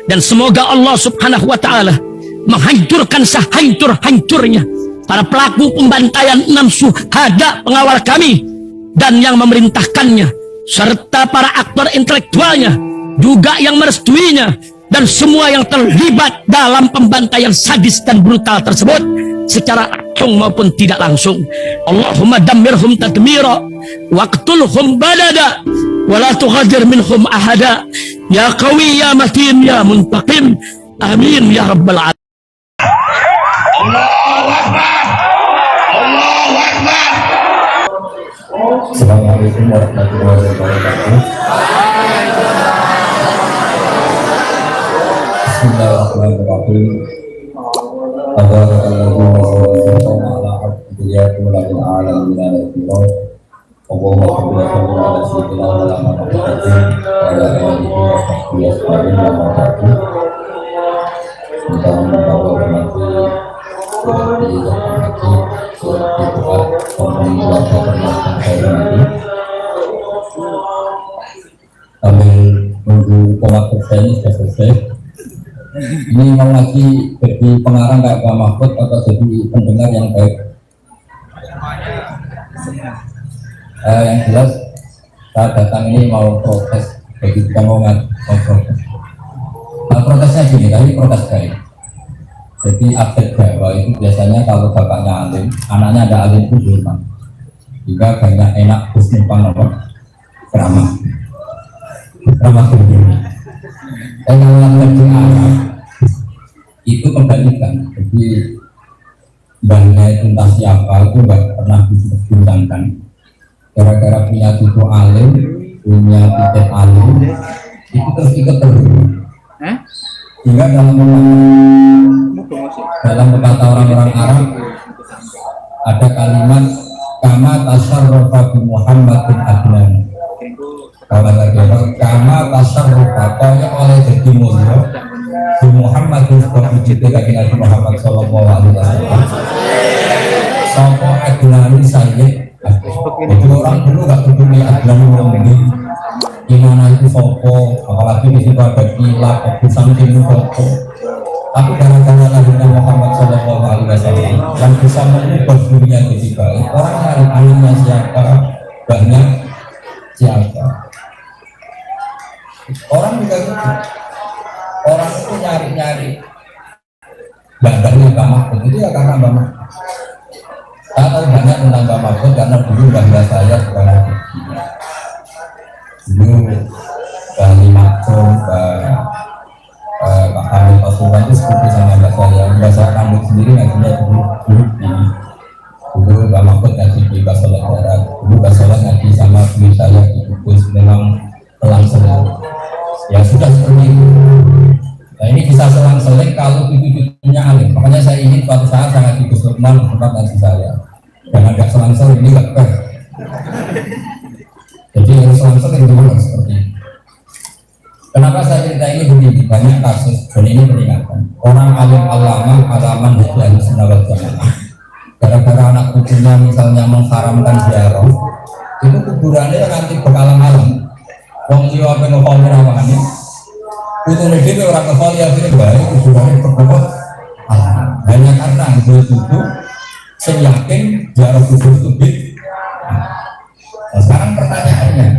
Dan semoga Allah subhanahu wa ta'ala menghancurkan sehancur-hancurnya para pelaku pembantaian 6 syuhada pengawal kami dan yang memerintahkannya, serta para aktor intelektualnya juga yang merestuinya, dan semua yang terlibat dalam pembantaian sadis dan brutal tersebut secara langsung maupun tidak langsung. Allahumma dammirhum tadmira waqtulhum balada wala tughadir minhum ahada ya qawi ya matin ya muntaqim amin ya rabbal alamin. Allahu Akbar, Allahu Akbar. Assalamualaikum warahmatullahi wabarakatuh. Bismillahirrahmanirrahim. Allahumma ala abdiyati wa ala alamin. Allahumma salli ala sayyidina Muhammadin wa ala alihi wa sahbihi ajma'in. Sambil nunggu pemakai ini sudah selesai. Ini mau lagi jadi pengarang kayak Pak Mahfud atau jadi pendengar yang baik? Yang jelas saat datang ini mau protes, jadi kita mau protes. Protesnya gini, tapi protes baik. Jadi aspek Jawa itu biasanya kalau bapaknya alim, anaknya ada alim pun di rumah. Juga banyak enak numpang apa? Ceramah begini. Kalau lagi Arab itu kebalikan. Jadi mbahnya itu entah siapa itu nggak pernah dibincangkan. Gara-gara punya cucu alim, punya titik alim, itu terus ikut terus. Hingga dalam pepatah orang-orang Arab ada kalimat kama tasarrufa bi Muhammadin adnan. Kama tasarrufa kaya oleh jadi mulia bi Muhammadin sebab wujudnya kaki Nabi Muhammad sallallahu alaihi wasallam. Sopo adnan saya. Jadi orang dulu gak peduli adnan yang ini gimana itu sopo, apalagi di situ ada kilat, ada samping sopo. Tapi gara-gara lahirnya Muhammad Sallallahu Alaihi Wasallam yang bisa mengubah dunia jadi baik, orang nyari alimnya siapa, banyak siapa. Orang juga gitu. Orang itu nyari-nyari. Bandarnya Mbak Mahfud itu ya karena Mbak Mahfud. Saya tahu banyak tentang Mbak Mahfud karena dulu mbah saya juga lagi. Dulu Bali Maksum, Pak Hamid Pasuruan itu seperti sama mbak saya. Mbak saya kandung sendiri ngajinya dulu dulu Mbak Mahfud ngaji di Basolat Barat. Dulu Basolat ngaji sama beli saya di Kudus, memang selang-seling. Ya sudah seperti itu. Nah ini bisa selang-seling kalau cucu-cucunya alim. Makanya saya ingin suatu saat sangat di Gus Lukman tempat ngaji saya. Jangan agak selang-seling ini gak fair. Jadi harus selang-seling dulu seperti itu. Kenapa saya cerita ini begini? Banyak kasus dan ini peringatan. Orang alim alaman dari senawat jamaah. Gara-gara anak cucunya misalnya mengharamkan ziarah, itu kuburannya nanti bekalang-alang. Wong liya apa ngopong rawani. Itu negeri orang kepala yang ini baik kuburannya terbuka. Hanya karena itu saya yakin ziarah kubur itu Nah, sekarang pertanyaannya,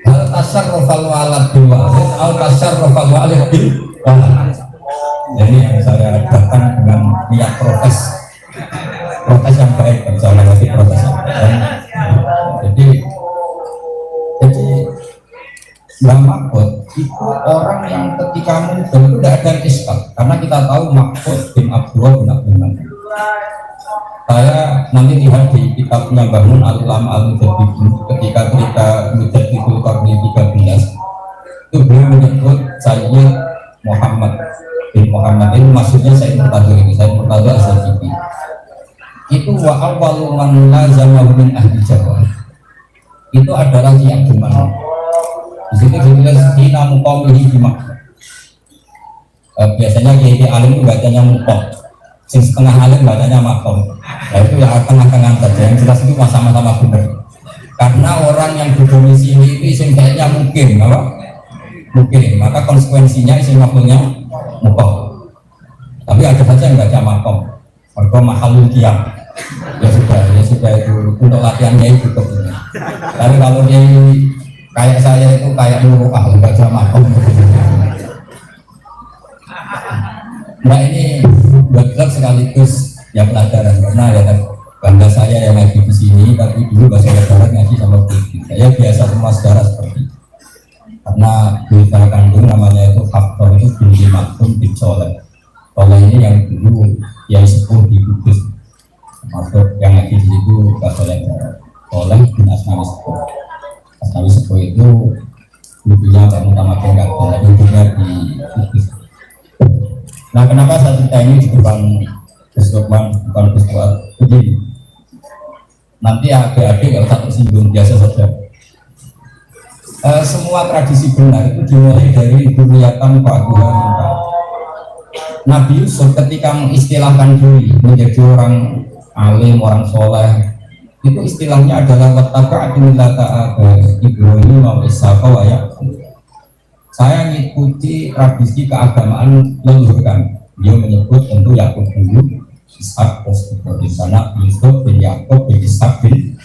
hal tasarrufal walad bil walid atau tasarrufal walid bil walad? Jadi saya datang dengan niat protes yang baik, dan saya lewati protes yang baik. Jadi Mbak Mahfud itu orang yang ketika muncul itu tidak ada iskal, karena kita tahu Mahfud bin Abdullah bin Abdul Malik. Saya nanti lihat di kitabnya Bangun Al-Ulam Al-Mujaddidin ketika Mujaddidul Qarni 13 itu beliau menyebut Sayyid Muhammad bin Muhammad ini maksudnya Sayyid Murtadir ini, Sayyid Murtadir As-Sajibi itu wa awwalu man lazamahu min ahli Jawa itu adalah yang gimana di situ ditulis Dina Muqawmihi Bimak. Biasanya kiai alim itu bacanya Muqawm, sing setengah alim bacanya makom. Nah itu ya tengah-tengah saja, yang jelas itu sama-sama benar. Karena orang yang berdomisili itu isim kayaknya mungkin, apa? mungkin, maka konsekuensinya isi maklumnya mukoh. Tapi ada saja yang baca makom, mereka mahalul kiam. Ya sudah itu untuk latihannya itu cukup. Tapi kalau dia kayak saya itu kayak muruah baca makom. Nah ini buat sekaligus ya pelajaran karena ya bangga saya yang ngaji di sini, tapi dulu bahasa saudara ngaji sama Budi. Saya biasa semua saudara seperti itu. Karena di salah kandung namanya itu Haftor itu binti Maktum bin Soleh. Soleh ini yang dulu yang sepuh di Kudus, masuk yang ngaji di situ bahasa Soleh bin Asnawi Sepuh. Asnawi Sepuh itu ibunya Pak Mutama Pengkat, ibunya di Kudus. Nah kenapa saya cerita ini di depan Gus Lukman, bukan Gus Fuad begini? Nanti adik-adik kalau satu singgung biasa saja. Semua tradisi benar itu dimulai dari duniatan Pak Tuhan. Nabi Yusuf ketika mengistilahkan diri menjadi orang alim, orang soleh, itu istilahnya adalah wattaba millata Ibrahim wa Ishaq wa Yaqub. Saya mengikuti tradisi keagamaan leluhur kami. Dia menyebut tentu Yakub dulu, Ishak terus di sana Yusuf bin Yakub bin Ishak bin.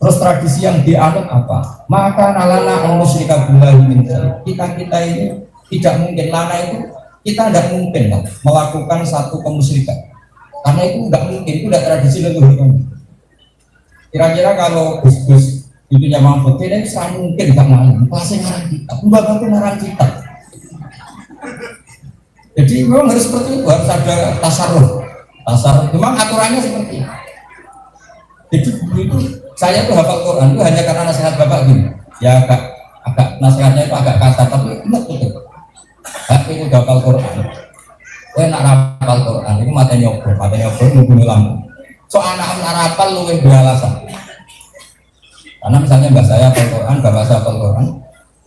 Terus tradisi yang dianut apa? Maka nalana al-musyrika billahi min kita ini tidak mungkin, lana itu kita tidak mungkin lah, melakukan satu kemusyrikan. Karena itu tidak mungkin, itu tidak tradisi leluhur kami. Kira-kira kalau Gus itu Imam Putih ini sangat mungkin tidak mau pasti ngarang kita, membantu ngarang kita. Jadi memang harus seperti itu, harus ada tasarruf. Memang aturannya seperti itu. Jadi itu saya tuh hafal Quran itu hanya karena nasihat bapak gini. Ya agak nasihatnya itu agak kasar, tapi ingat betul. Tapi itu hafal Quran. Kowe nak hafal Quran itu matanya obrol nunggu lampu. So anak hafal lu yang beralasan. Karena misalnya mbak saya hafal Quran, bapak saya hafal Quran,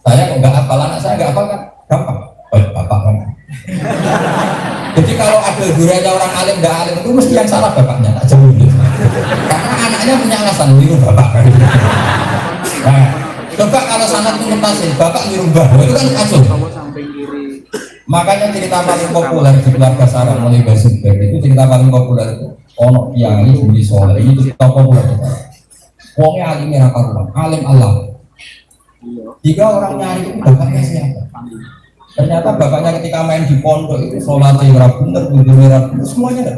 saya kok nggak hafal, anak saya nggak hafal kan gampang. Bapak kan. Jadi kalau ada guranya orang alim nggak alim itu mesti yang salah bapaknya, tak jauh gitu. Karena anaknya punya alasan niru bapak kan. Nah, coba kalau sangat mengetahui bapak niru bapak itu kan kacau. Makanya cerita paling populer di keluarga Sarah mulai Basubir itu cerita paling populer itu ono Kiai Budi Soleh ini cerita populer. Wongnya alim merah karuan, alim Allah. Jika orang nyari itu bapaknya siapa? Ternyata bapaknya ketika main di pondok itu sholatnya merah bener, wudhu merah bener, semuanya ada.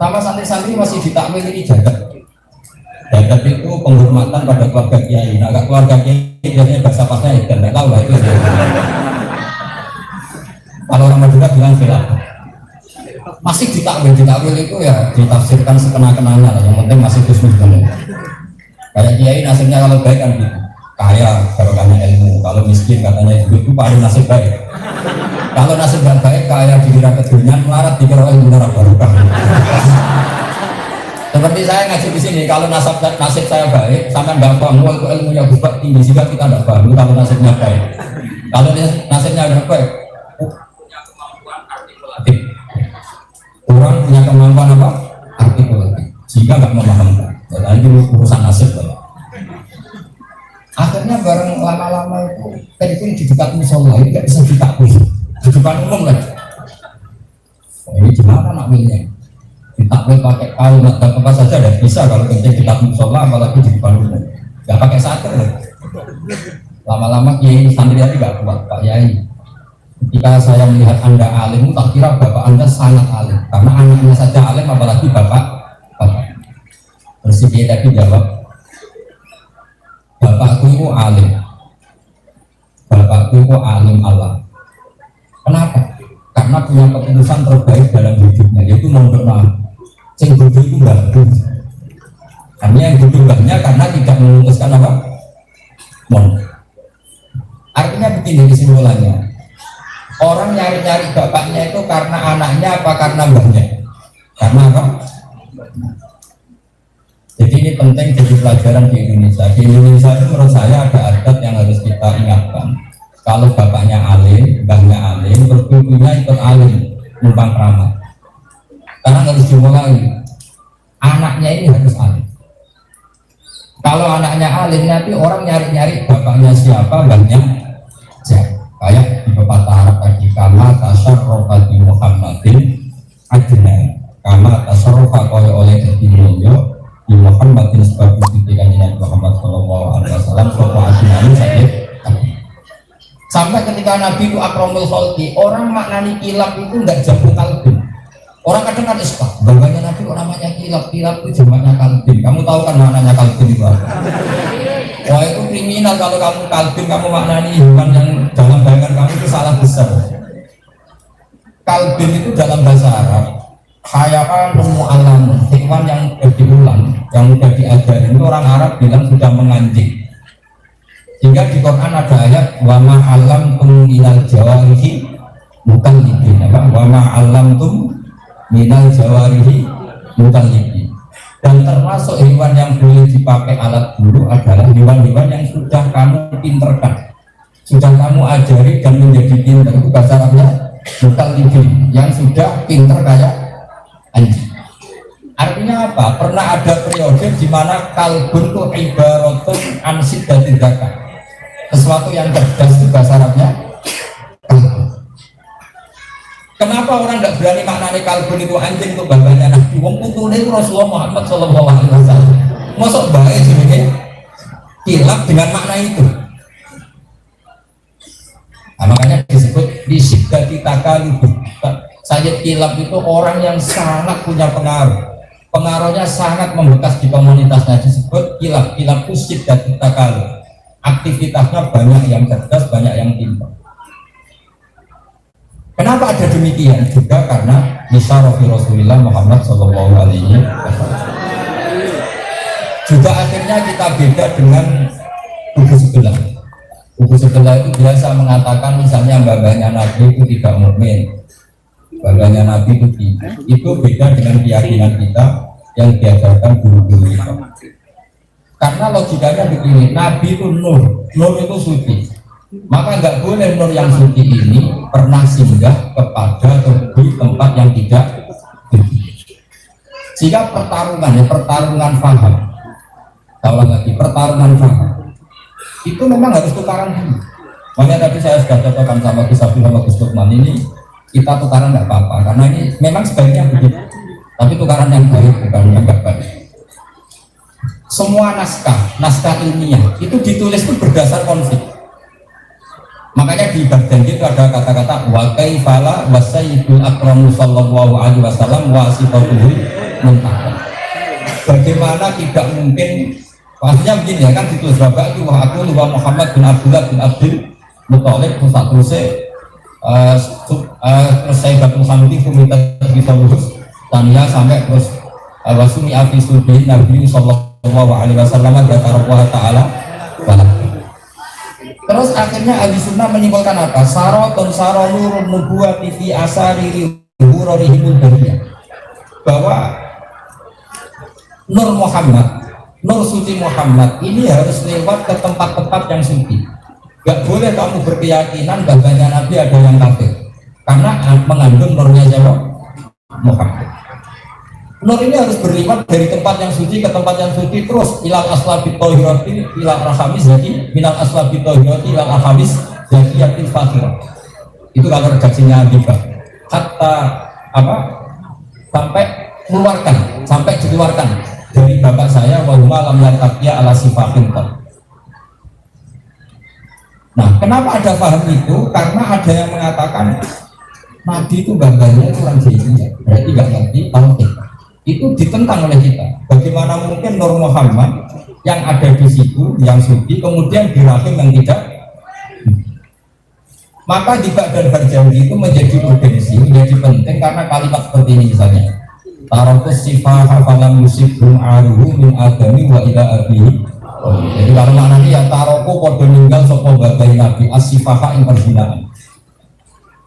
Sama santri-santri masih ditakwil ini jagat. Jagat itu penghormatan pada keluarga kiai. Nah, keluarga kiai biasanya bahasa pasnya ya, tidak tahu lah itu. Kalau orang Madura bilang khilaf. Masih ditakwil itu ya ditafsirkan sekena-kenanya lah. Yang penting masih khusnuzon. Kayak kiai nasibnya kalau baik kan gitu. Kaya barokahnya ilmu, kalau miskin katanya hidup itu paling nasib baik. Kalau nasib yang baik kaya dikira kedunian, melarat dikira ilmu darah barokah. Seperti saya ngaji di sini, kalau nasib saya baik, sama nggak paham ilmunya besar tinggi sehingga kita nggak paham kalau nasibnya baik. Kalau nasibnya nggak baik, orang punya kemampuan apa? Artikulatif, sehingga nggak memahamkan. Dan itu urusan nasib lah. Akhirnya bareng lama-lama itu di dekat musola ini nggak bisa ditakwil di depan umum lagi. Ini gimana nakwilnya? Ditakwil pakai kalimat dan apa saja tidak bisa kalau kencing dekat musola apalagi di depan umum. Nggak pakai saker lagi. Lama-lama kiai santri tadi nggak kuat, Pak Yai. Ketika saya melihat Anda alim, tak kira bapak Anda sangat alim. Karena anaknya saja alim, apalagi bapak. Terus kiai tadi jawab, bapakku itu alim. Bapakku itu alim Allah. Kenapa? Karena punya keputusan terbaik dalam hidupnya, yaitu mondok nama. Sing bodoh itu bagus. Karena yang bodohnya karena tidak memutuskan apa? Mondok. Artinya begini kesimpulannya. Orang nyari-nyari bapaknya itu karena anaknya apa karena mbahnya? Karena apa? Jadi ini penting jadi pelajaran di Indonesia. Di Indonesia itu menurut saya ada adat yang harus kita ingatkan. Kalau bapaknya alim, mbahnya alim, terus ibunya ikut alim, numpang keramat. Karena harus dimulai. Anaknya ini harus alim. Kalau anaknya alim, nanti orang nyari-nyari bapaknya siapa, mbahnya kayak di pepatah Arab tadi, kama tasarrofa di Muhammadin adna, kama tasarrofa kaya oleh jadi mulya di Muhammadin sebab ketika Nabi Muhammad Shallallahu Alaihi Wasallam sopo adnani sakit. Sampai ketika Nabi itu akramul khalqi, orang maknani kilap itu enggak jago kalbin. Orang kadang kan ispak, bapaknya Nabi kok namanya kilap itu jamaknya kalbin. Kamu tahu kan maknanya kalbin itu apa? Wah itu kriminal kalau kamu kalbin, kamu maknani hewan yang dalam bayangan kamu itu salah besar. Kalbin itu dalam bahasa Arab hayaan mu'alam, hewan yang diulang, yang sudah diajarin itu orang Arab bilang sudah menganjing. Hingga di Quran ada ayat wa ma alamtum minal jawarihi mukallibin, wa ma alamtum minal jawarihi mukallibin. Dan termasuk hewan yang boleh dipakai alat guru adalah hewan-hewan yang sudah kamu pinterkan, sudah kamu ajari dan menjadi pinter. Itu bahasa Arabnya mukallibin, yang sudah pinter kayak anjing. Artinya apa? Pernah ada periode di mana kalbun itu ibaratun ansid dan tindakan, sesuatu yang cerdas, itu bahasa Arabnya kalbun. Kenapa orang tidak berani maknanya kalbun itu anjing untuk bapaknya Nabi? Wong putune itu Rasulullah Muhammad Shallallahu Alaihi Wasallam. Masuk baik sebagai kilap dengan makna itu. Nah, makanya disebut disidati takalub. Sayyid kilap itu orang yang sangat punya pengaruh. Pengaruhnya sangat membekas di komunitasnya, disebut kilap. Kilap itu siddati takalub. Aktivitasnya banyak yang cerdas, banyak yang pintar. Kenapa ada demikian? Juga karena nisyarofi Rasulullah Muhammad Sallallahu Alaihi Wasallam. Juga akhirnya kita beda dengan kubu sebelah. Kubu sebelah itu biasa mengatakan misalnya babanya Nabi itu tidak mukmin, babanya Nabi itu tidak. Itu beda dengan keyakinan kita yang diajarkan guru-guru kita. Karena logikanya begini, Nabi itu nur, nur itu suci. Maka nggak boleh nur yang suci ini pernah singgah kepada di tempat yang tidak suci. Sehingga pertarungan faham. Kalau lagi pertarungan faham itu memang harus tukaran dulu. Makanya tadi saya sudah cocokkan sama Gus Abdul sama Gus Lukman, ini kita tukaran nggak apa-apa karena ini memang sebaiknya begitu. Tapi tukaran yang baik, bukan yang nggak baik. Semua naskah ilmiah itu ditulis pun berdasar konflik. Makanya di bab janji itu ada kata-kata wa kaifala wa sayyidul akramu sallallahu alaihi wasallam wa sifatuhu muntaqam. Bagaimana tidak mungkin, maksudnya begini ya kan, ditulis bapak itu wa aku wa Muhammad bin Abdullah bin Abdul Muthalib terus Sayyidatul Hamdi kumita bisalus tania sampai terus wasumi afi subi Nabi sallallahu alaihi wasallam wa ta'ala balah. Terus akhirnya ahli sunnah menyimpulkan apa? Sarotun sarolurun nubuwati fi asari hurorihimul bariyah, bahwa Nur Muhammad, Nur suci Muhammad ini harus lewat ke tempat-tempat yang suci. Gak boleh kamu berkeyakinan bahwanya Nabi ada yang kafir, karena mengandung nurnya siapa? Muhammad. Nur ini harus berlipat dari tempat yang suci ke tempat yang suci, terus ilal aslabit tohirati ilal rahamis, jadi minal aslabit tohirati ilal rahamis jadi yakin fakir. Itu kalau redaksinya Abibah kata apa? Sampai dikeluarkan dari bapak saya wahuma lam yartaqiya ala sifatin. Nah, kenapa ada paham itu? Karena ada yang mengatakan Nabi itu gambarnya kurang jahiliyah, berarti gak ngerti tauhid. Itu ditentang oleh kita. Bagaimana mungkin Nur Muhammad yang ada di situ yang suci kemudian di rahim yang tidak? Maka di bab dan berjanji itu menjadi urgensi, menjadi penting karena kalimat seperti ini misalnya. Tarokus sifaha falam yusibhum aruhu min adami wa ila abihi. Jadi kalau maknanya ya taroku podo ninggal sopo babai Nabi as-sifaha yang perzinaan.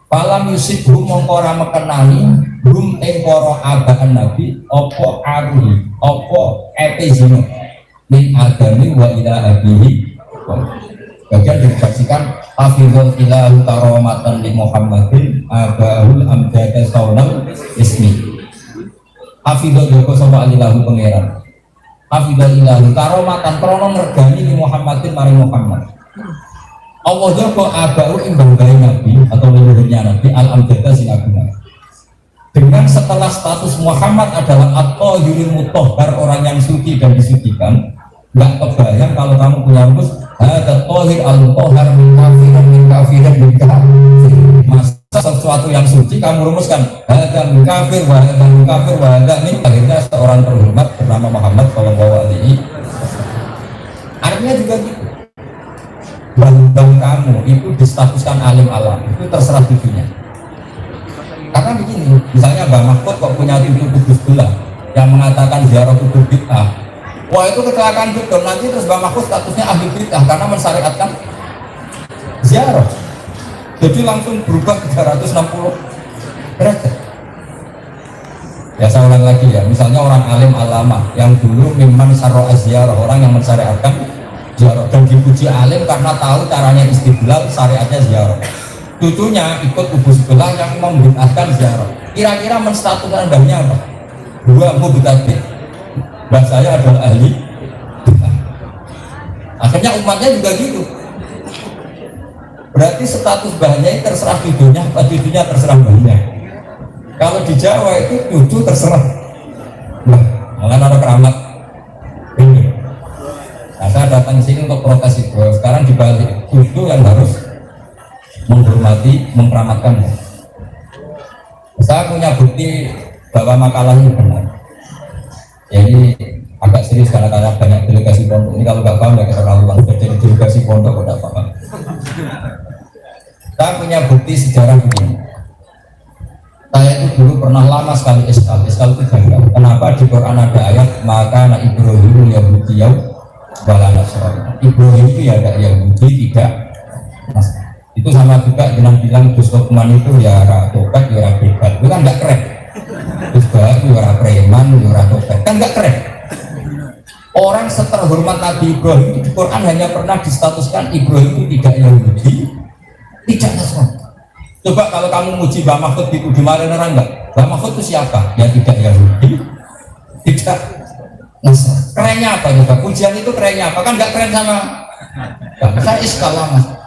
Falam yusibhum mongkora mekenani hum engkoro abaan Nabi opo aruhi opo epizino min adami wa ila abihi. Bagian disaksikan hafizul ilahu karomatan li Muhammadin abahul amjada saunal ismi. Hafizul joko sama alilahu pengeran hafizul ilahu karomatan krono ngergani li Muhammadin mari Muhammad Allah jago abau imbang bayi Nabi atau leluhurnya Nabi al-amjada sing agung. Dengan setelah status Muhammad adalah at-tahirul mutahhar, orang yang suci dan disucikan, nggak kebayang kalau kamu punya rumus ada tahir al-mutahhar min kafirin min kafir. Masa sesuatu yang suci kamu rumuskan ada min kafir wa ada min akhirnya seorang terhormat bernama Muhammad sallallahu alaihi. Artinya juga gitu. Bambang kamu itu distatuskan alim alam itu terserah tujuannya. Karena begini, misalnya Mbak Mahfud kok punya tujuh kubus sebelah yang mengatakan ziarah kubur bid'ah, wah itu kecelakaan betul. Nanti terus Mbak Mahfud statusnya ahli bid'ah karena mensyariatkan ziarah, jadi langsung berubah 360 derajat. Ya saya ulang lagi ya, misalnya orang alim alama yang dulu mimman syarra'a ziarah, orang yang mensyariatkan ziarah dan dipuji alim karena tahu caranya istidlal syariatnya ziarah. Cucunya ikut kubu sebelah yang membid'ahkan ziarah. Kira-kira menstatuskan mbahnya apa? Dua mubtadi'. Mbah saya adalah ahli bid'ah. Akhirnya umatnya juga gitu. Berarti status mbahnya terserah cucunya, apa cucunya terserah mbahnya. Kalau di Jawa itu cucu terserah mbah. Malah ada keramat. Ini. Nah, saya datang ke sini untuk protes itu. Sekarang dibalik, cucu yang harus menghormati, memperamatkan. Saya punya bukti bahwa makalah ini benar. Jadi agak serius karena banyak delegasi pondok. Ini kalau nggak paham ya keterlaluan. Jadi delegasi pondok udah paham. Saya punya bukti sejarah begini. Saya itu dulu pernah lama sekali iskal itu janggal. Kenapa di Quran ada ayat maka anak Ibrahim Yahudiyah wala Nasrani. Ibrahim itu ya ada Yahudi tidak Nasrani. Itu sama juga dengan bilang Gus Lukman itu ya tobat ya bebat, itu kan nggak keren. Gus Bah ya preman ya tobat, kan nggak keren. Orang seterhormat Nabi Ibrahim itu di Quran hanya pernah distatuskan Ibrahim itu tidak Yahudi, tidak Nasrani. Coba kalau kamu muji Mbak Mahfud di mana orang enggak? Mbak Mahfud itu siapa? Ya tidak Yahudi, tidak Nasrani. Kerennya apa juga? Pujian itu kerennya apa? Kan nggak keren sama. Saya iskal lama.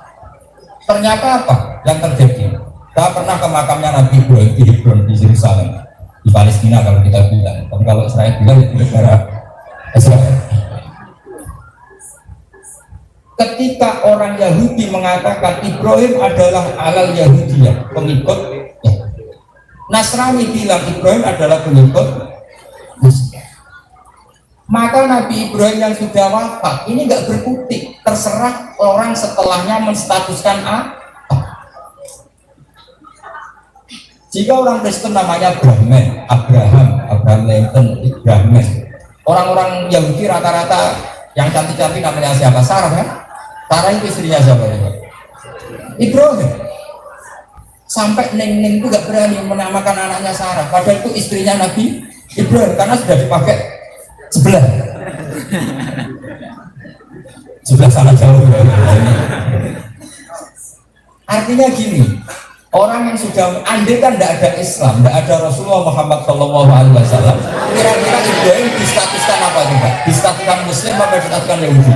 Ternyata apa yang terjadi? Saya pernah ke makamnya Nabi Ibrahim di Hebron di Yerusalem, di Palestina kalau kita bilang. Tapi kalau Israel bilang itu negara Israel. Ketika orang Yahudi mengatakan Ibrahim adalah alal Yahudiyah, pengikut Nasrani bilang Ibrahim adalah pengikut Nasrani. Maka Nabi Ibrahim yang sudah wafat ini nggak berkutik, terserah orang setelahnya menstatuskan apa. Jika orang Kristen namanya Abraham Lincoln, Ibrahim. Orang-orang Yahudi rata-rata yang cantik-cantik namanya siapa? Sarah kan? Sarah itu istrinya siapa? Ibrahim. Sampai Neng itu nggak berani menamakan anaknya Sarah, padahal itu istrinya Nabi Ibrahim karena sudah dipakai sebelah sangat jauh. Artinya gini, orang yang sudah andai kan tidak ada Islam, tidak ada Rasulullah Muhammad SAW, kira-kira Ibrahim distatuskan apa juga? Distatuskan Muslim atau distatuskan Yahudi?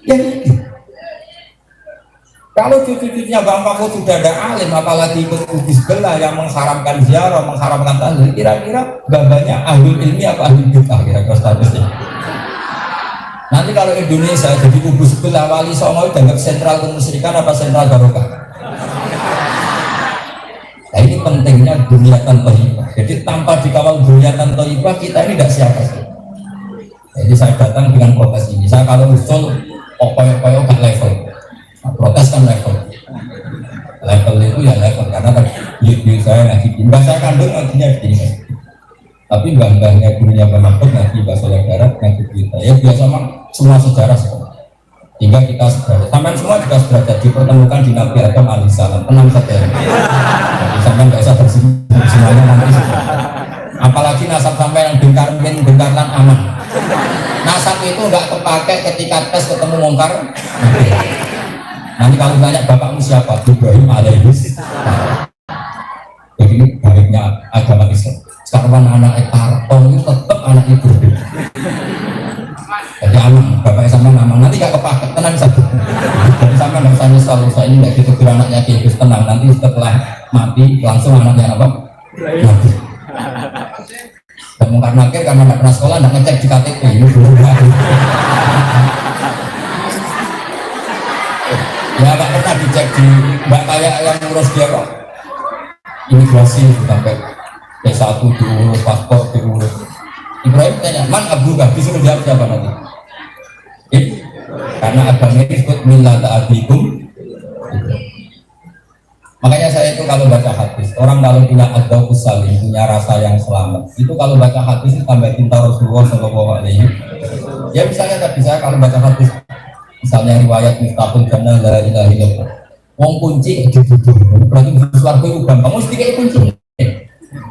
Ya gitu. Kalau cucu-cucunya Bang Mahfud sudah ada alim, apalagi ikut kubu sebelah yang mengharamkan ziarah, mengharamkan tahlil, kira-kira gambarnya ahli ilmi apa ahli bid'ah kira-kira statusnya. Nanti kalau Indonesia jadi kubu sebelah Wali Songo dianggap sentral kemusyrikan apa sentral barokah. Nah ini pentingnya bunyatan thayyibah. Jadi tanpa dikawal bunyatan thayyibah kita ini tidak siapa sih. Jadi saya datang dengan protes ini. Saya kalau usul koyo-koyo gak level. Protes kan level itu ya level karena di saya ngaji mbah saya kandung ngajinya di sini, tapi mbah-mbahnya gurunya Mbah Mahfud ngaji bahasa Barat ngaji kita ya biasa semua sejarah sehingga kita sejarah sampai semua juga sudah dipertemukan di Nabi Adam alaihissalam. Tenang saja jadi sampai nggak usah bersinggung semuanya nanti apalagi nasab sampai yang bengkarlan aman. Nasab itu nggak kepakai ketika tes ketemu mongkar. Nanti kalau tanya bapakmu siapa? Ibrahim alaihissalam. Jadi ini baiknya agama Islam. Sekarang anak Tarton itu tetap anak Ibrahim. Jadi aman, bapaknya sama nama nanti gak kepakai, tenang saja. Jadi sama ditegur anaknya Kiai tenang, nanti setelah mati langsung anaknya apa? Mati. Dan mungkar nakir karena nggak pernah sekolah, nggak ngecek di KTP ini belum mati. Ya nggak pernah dicek di mbak kayak yang ngurus dia kok imigrasi sampai P1 diurus, paspor diurus. Ibrahim tanya, man abduka, disuruh jawab siapa nanti? Karena agama ini disebut millata abikum. Makanya saya itu kalau baca hadis, orang kalau punya ad-dauqus salim, punya rasa yang selamat, itu kalau baca hadis itu tambah cinta Rasulullah SAW. Ya misalnya tadi saya kalau baca hadis, misalnya riwayat Miftahul Jannah la ilaha illallah, wong kunci berarti suarga itu gampang, mesti kayak kunci.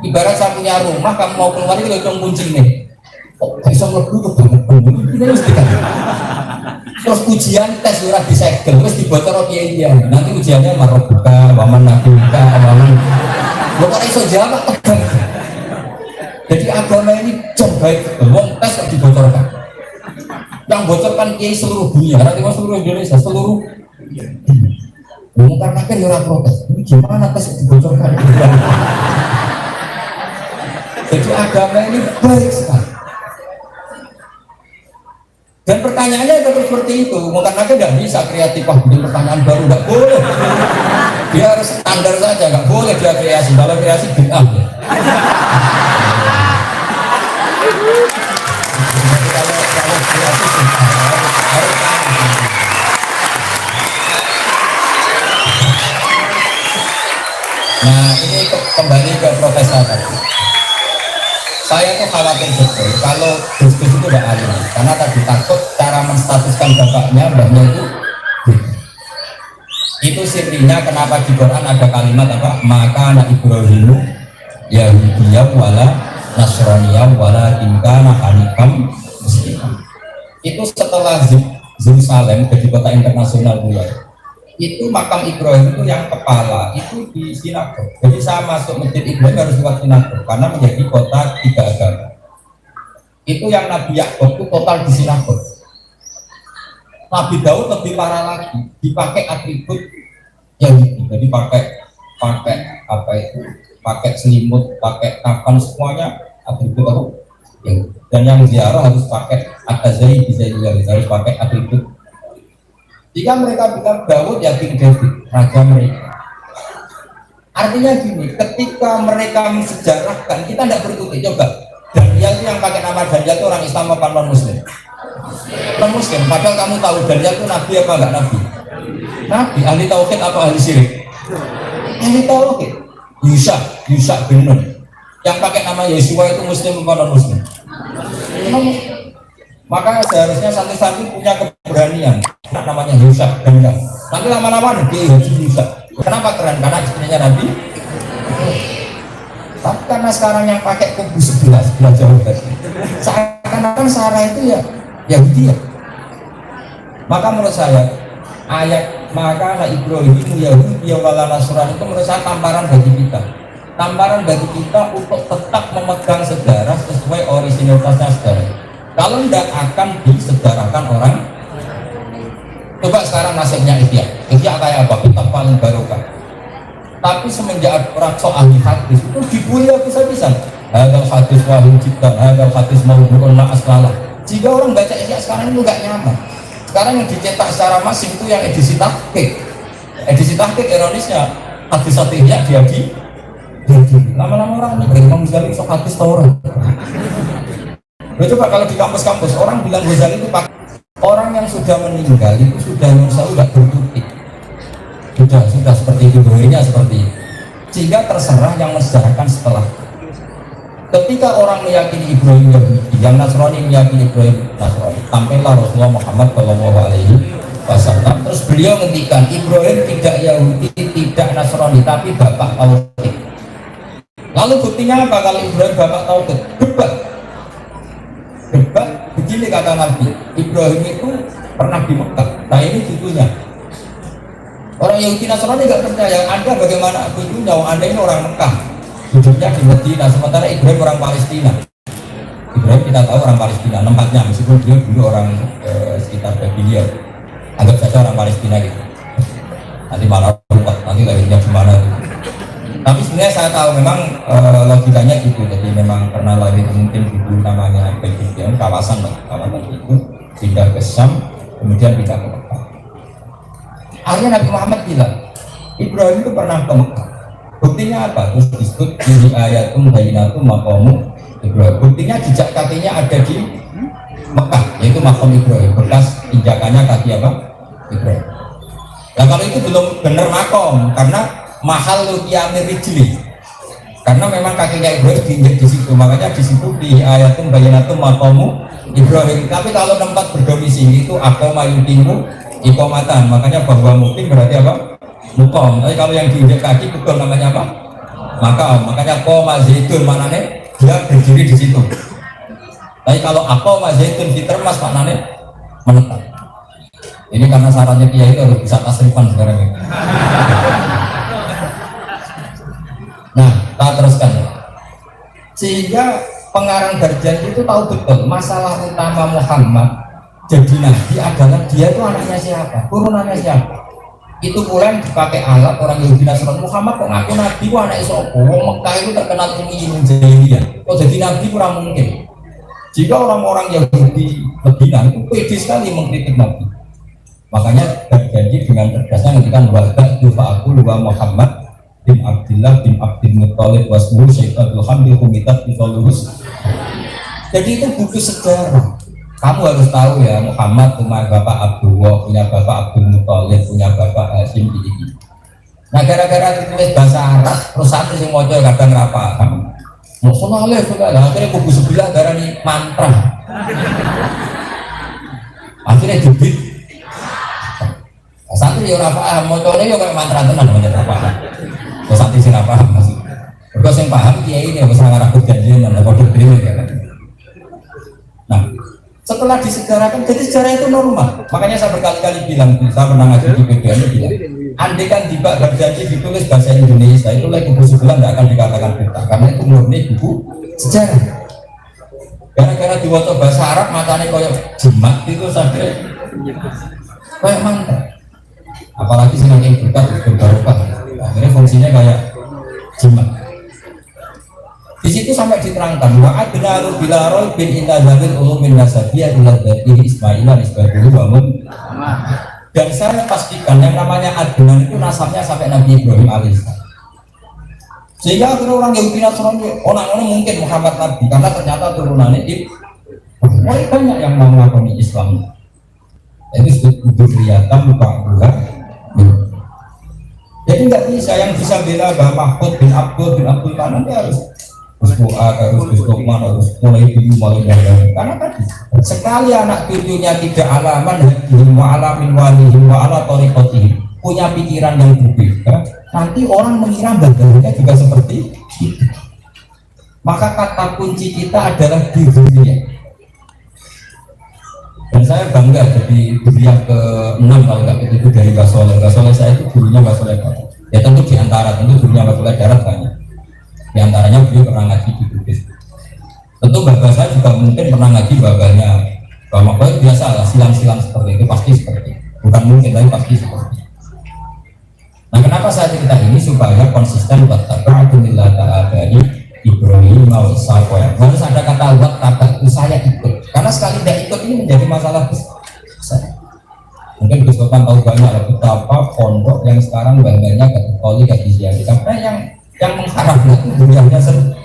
Ibarat saya punya rumah, kamu mau keluar itu langsung kunci nih. Kok bisa mlebu kok banget, kita mesti kan. Terus ujian tes ora disegel, terus dibocor kiai dia. Nanti ujiannya marobuka, waman nabika, waman. Lo kok iso jawab tegang. Jadi agama ini jauh baik, wong tes kok dibocorkan. Yang bocorkan kiai seluruh dunia, nanti seluruh Indonesia, seluruh. Karena kan ora protes. Ini gimana tes dibocorkan? Jadi agama ini baik sekali. Dan pertanyaannya tetap seperti itu. Karena kan nggak bisa kreatif, bikin pertanyaan baru, nggak boleh. Dia harus standar saja, nggak boleh dia kreasi. Kalau kreasi bid'ah ya. Kalau kreasi nah ini kembali ke Profesor tadi. Saya tuh khawatir betul kalau Gus-Gus itu tidak alim, karena tadi takut cara menstatuskan bapaknya, mbahnya itu sirinya kenapa di Quran ada kalimat apa? Maka anak Ibrahim Yahudiyah wala Nasraniyah wala Kinkana Hanifam Muslimah. Itu setelah Yerusalem jadi kota internasional dulu. Itu makam Ibrahim itu yang kepala itu di sinagog. Jadi saya masuk masjid Ibrahim harus lewat sinagog karena menjadi kota tiga agama. Itu yang Nabi Yakub itu total di sinagog. Nabi Daud lebih parah lagi, dipakai atribut Yahudi. Jadi pakai selimut, pakai kafan, semuanya atribut apa? Dan yang ziarah harus pakai atazai bisa juga harus pakai atribut. Jika mereka bilang Daud ya King David, raja mereka. Artinya gini, ketika mereka mensejarahkan, kita tidak berikuti. Coba, Daniel itu yang pakai nama Daniel itu orang Islam apa non Muslim? Non Muslim. Padahal kamu tahu Daniel itu nabi apa enggak nabi? Nabi, ahli tauhid apa ahli syirik? Ahli tauhid. Yusa bin Nun. Yang pakai nama Yesua itu Muslim apa non Muslim? Maka seharusnya santri-santri punya keberanian. Namanya Yusa bin Nun. Nanti lama-lama nanti Yusa. Kenapa keren? Karena istrinya Nabi. Tapi karena sekarang yang pakai kubu sebelah jauh tadi. Seakan-akan Sarah itu ya Yahudi ya. Maka menurut saya ayat maka anak Ibrahim Yahudi wala Nasrani itu menurut saya tamparan bagi kita. Tamparan bagi kita untuk tetap memegang sejarah sesuai originalitasnya sejarah. Kalau tidak akan disejarahkan orang. Coba sekarang nasibnya Ihya kayak apa? Kitab paling barokah. Tapi semenjak orang ahli hadis itu dibully habis-habisan. Hadal hadis wahum jibtan, hadal hadis mawdu'un ma'aslalah. Jika orang baca Ihya sekarang itu nggak nyaman. Sekarang yang dicetak secara masif itu yang edisi tahqiq. Edisi tahqiq ironisnya hadis-hadis Ihya dia lama-lama orang ini Imam Ghazali sok hadis Taurat. Coba kalau di kampus-kampus orang bilang Ghazali itu pakai orang yang sudah meninggal itu sudah tidak bertutik. Sudah seperti itu, doanya seperti itu. Sehingga terserah yang mensejarahkan setelah. Ketika orang meyakini Ibrahim Yahudi, yang Nasrani meyakini Ibrahim Nasrani, tampillah Rasulullah Muhammad SAW. Terus beliau ngendikan Ibrahim tidak Yahudi, tidak Nasrani, tapi bapak tauhid. Lalu buktinya apa kalau Ibrahim bapak tauhid? Debat. Begini kata Nabi, Ibrahim itu pernah di Mekah. Nah ini judulnya. Orang Yahudi Nasrani tidak percaya. Anda bagaimana judulnya? Anda ini orang Mekah. Hidupnya di Medina, sementara Ibrahim orang Palestina. Ibrahim kita tahu orang Palestina, tempatnya meskipun dia dulu orang sekitar Babilia. Anggap saja orang Palestina gitu. nanti malah ruwet, nanti lahirnya gimana. Tapi sebenarnya saya tahu memang logikanya gitu. Jadi memang karena lahir mungkin dulu namanya Begian, kawasan itu pindah ke Syam, kemudian pindah ke Mekah. Akhirnya Nabi Muhammad bilang, Ibrahim itu pernah ke Mekah. Buktinya apa? Terus disebut di ayatum bayinatum maqamu Ibrahim. Buktinya jejak kakinya ada di Mekah, yaitu maqam Ibrahim, bekas injakannya kaki apa? Ibrahim. Nah kalau itu belum benar makom, karena mahal lukiyamir rijli, karena memang kakinya Ibrahim diinjak di situ, makanya di situ di ayatum bayinatum maqamu Ibrahim. Tapi kalau tempat berdomisili itu aqama yuqimu iqamatan, makanya bahwa mungkin berarti apa? Mukom. Tapi kalau yang diinjak kaki betul namanya apa? Makanya qoma zaitun, maknanya dia berdiri di situ. Tapi kalau aqama zaitun fitermas maknanya menetap. Ini karena syaratnya kiai itu harus bisa tasrifan sekarang ini. Nah, kita teruskan. Sehingga pengarang Darjan itu tahu betul masalah utama Muhammad jadi nabi adalah dia itu anaknya siapa, turunannya siapa. Itu pula yang dipakai alat orang Yahudi Nasrani. Muhammad kok ngaku nabi, kok anak Isopo, wong Mekah itu terkenal ilmu jahiliyah, kok jadi nabi kurang mungkin. Jika orang-orang Yahudi Medina itu pede sekali mengkritik nabi. Makanya terjadi dengan tegasnya ngendikan wadah dufa'akul wa Muhammad bin Abdillah bin Abdul Muttalib wasmuhu Syaikhul Hamdi Humitat Bitolus. Jadi itu buku sejarah. Kamu harus tahu ya, Muhammad punya bapak Abdullah, punya bapak Abdul Muttalib, punya bapak Hashim ini. Nah gara-gara ditulis bahasa Arab, terus satu yang mau kadang paham. Mau soalnya akhirnya buku sebelah darah ini mantra. Akhirnya jubit. Santri ya ora paham, mocone ya kayak mantra tenan ora paham. Kok santri sing ora paham maksud. Mergo sing paham kiai ini wis ora ngarep janjian lan padha dhewe ya kan. Nah, setelah disegarakan, jadi sejarah itu normal. Makanya saya berkali-kali bilang, saya pernah ngaji di PBN bilang, andai kan tiba berjanji ditulis bahasa Indonesia itu lagi buku sebelah tidak akan dikatakan kita, karena itu murni buku sejarah. Gara-gara diwaca bahasa Arab matanya kayak jimat itu sampai kayak mantra. Apalagi semakin berkat berbarokah, akhirnya fungsinya kayak jimat. Di situ sampai diterangkan wa adnaru bila roy bin inna zabil ulumin nasabiyah ila dzati Ismail nisbatuhu wa mun. Dan saya pastikan yang namanya adnan itu nasabnya sampai Nabi Ibrahim alaihissalam. Sehingga akhirnya orang Yahudi Nasrani orang-orang mungkin Muhammad Nabi, karena ternyata turunannya itu mulai banyak yang mau mengakui Islam. Itu disebut kelihatan lupa bukan. Jadi nggak bisa yang bisa bela Mbah Mahfud bin Abdul Kanan dia harus harus Lukman, harus mulai dulu mulai dari. Karena tadi sekali anak cucunya tidak alaman wa alamin walihim wa ala tariqatihim, punya pikiran yang berbeda, nanti orang mengira bagainya juga seperti itu. Maka kata kunci kita adalah dirinya. Dan saya bangga jadi guru yang ke-6 kalau nggak itu dari Mbak Soleh. Mbak Soleh saya itu gurunya Mbak Soleh Darat. Ya tentu diantara gurunya Mbak Soleh Darat banyak. Di antaranya beliau pernah ngaji di Bugis. Tentu bapak saya juga mungkin pernah ngaji babanya bahwa biasa lah silang-silang seperti itu, pasti seperti itu. Bukan mungkin tapi pasti seperti itu. Nah kenapa saya cerita ini supaya konsisten wattabi'atulillah ta'ala dari Ibrahim mau sakoya. Harus ada kata wattabi'atu, saya ikut. Karena sekali tidak ikut ini menjadi masalah besar. Mungkin Gus Topan tahu banyak betapa pondok yang sekarang bangganya Katolik Katolik karena yang mengharapkan itu dunianya sendiri.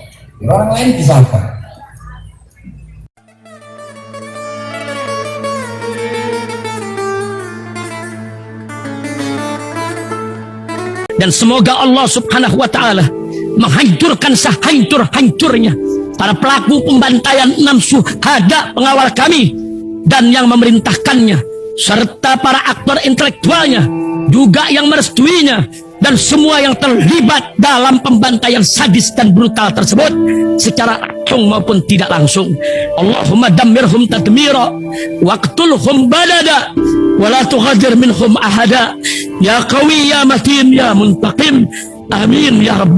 Orang lain bisa apa? Dan semoga Allah subhanahu wa ta'ala menghancurkan sehancur-hancurnya para pelaku pembantaian 6 syuhada pengawal kami dan yang memerintahkannya, serta para aktor intelektualnya juga yang merestuinya, dan semua yang terlibat dalam pembantaian sadis dan brutal tersebut secara langsung maupun tidak langsung. Allahumma dammirhum tadmira waqtulhum balada wala tughadir minhum ahada ya qawi ya matin ya muntaqim amin ya rabbal